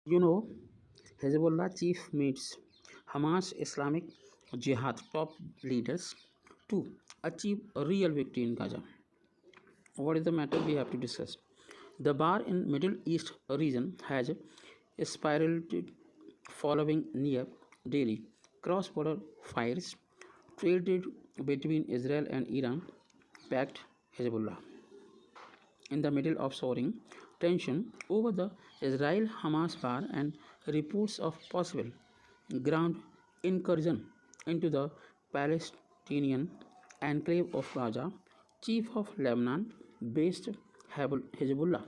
You know, Hezbollah chief meets Hamas Islamic Jihad top leaders to achieve a real victory in Gaza. What is the matter we have to discuss? The war in Middle East region has spiraled following near daily cross-border fires traded between Israel and Iran backed Hezbollah in the middle of soaring tension over the Israel Hamas war and reports of possible ground incursion into the Palestinian enclave of Gaza, chief of Lebanon based Hezbollah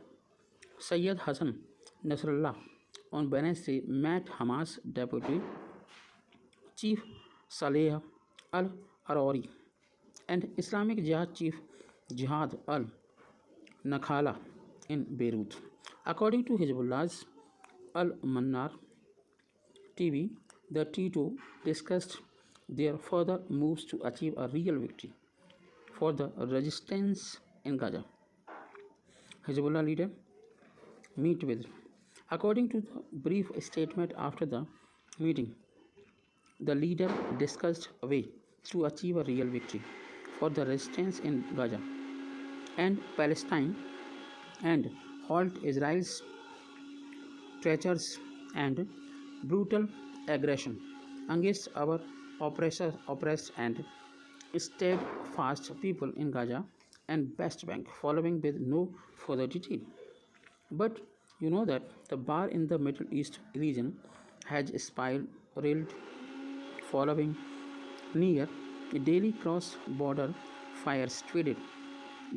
Sayyid Hassan Nasrallah on Wednesday met Hamas deputy chief Saleh al Arori and Islamic Jihad chief Jihad al Nakhala in Beirut. According to Hezbollah's Al Manar TV, the T2 discussed their further moves to achieve a real victory for the resistance in Gaza. Hezbollah leader meet with. According to the brief statement after the meeting, the leader discussed a way to achieve a real victory for the resistance in Gaza and Palestine and halt Israel's treacherous and brutal aggression against our oppressed and steadfast people in Gaza and West Bank, following with no further detail. But you know that the war in the Middle East region has spiraled following near a daily cross-border fires traded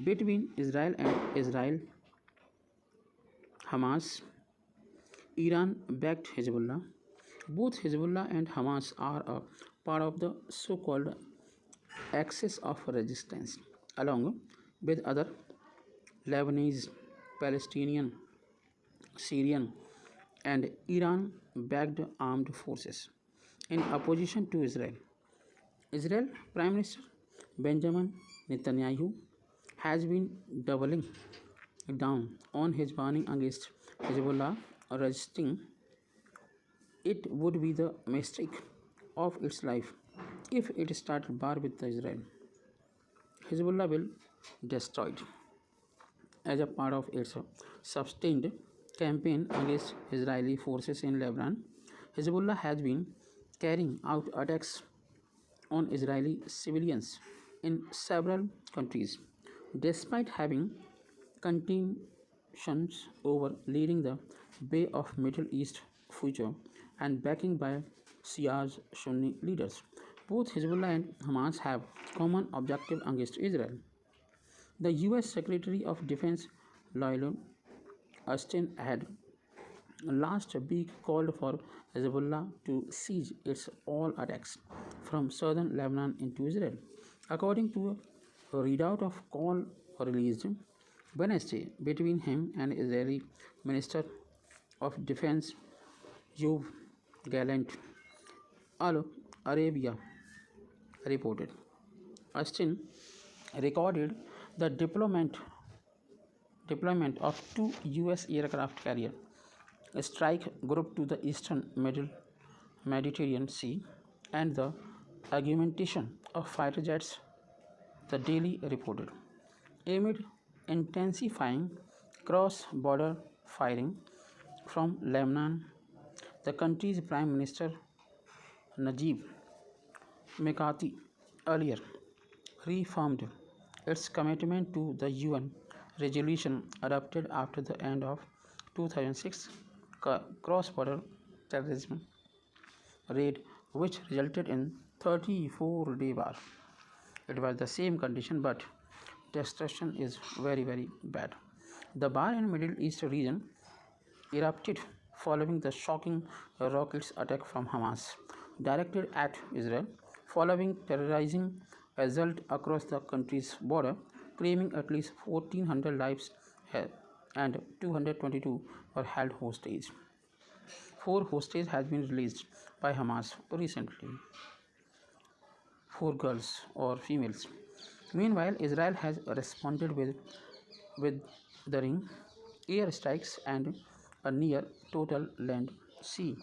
between Israel and Israel, Hamas, Iran backed Hezbollah. Both Hezbollah and Hamas are a part of the so called axis of resistance, along with other Lebanese, Palestinian, Syrian, and Iran backed armed forces in opposition to Israel. Israel Prime Minister Benjamin Netanyahu has been doubling down on his warning against Hezbollah resisting. It would be the mistake of its life if it started war with Israel. Hezbollah will destroyed as a part of its sustained campaign against Israeli forces in Lebanon. Hezbollah has been carrying out attacks on Israeli civilians in several countries, despite having contentions over leading the Bay of Middle East future and backing by Shia's Sunni leaders. Both Hezbollah and Hamas have common objective against Israel. The US Secretary of Defense Lloyd Austin had last week called for Hezbollah to cease its all attacks from southern Lebanon into Israel. According to a readout of call released Wednesday between him and Israeli Minister of Defense Yoav Gallant, Al Arabia reported. Austin recorded the deployment of two US aircraft carrier strike group to the eastern Mediterranean Sea and the augmentation of fighter jets, the Daily reported. Amid intensifying cross-border firing from Lebanon, the country's Prime Minister Najib Mikati earlier reaffirmed its commitment to the UN resolution adopted after the end of 2006 cross-border terrorism raid which resulted in 34-day war. It was the same condition, but destruction is very bad. The war in Middle East region erupted following the shocking rockets attack from Hamas directed at Israel following terrorizing assault across the country's border, claiming at least 1,400 lives and 222 were held hostage. 4 hostages have been released by Hamas recently. 4 girls or females. Meanwhile, Israel has responded with the ring airstrikes and a near total land, sea,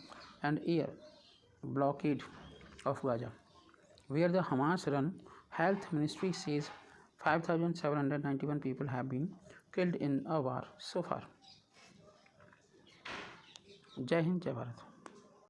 and air blockade of Gaza, where the Hamas run health ministry says 5,791 people have been killed in a war so far. Jai Hind, Jai Bharat.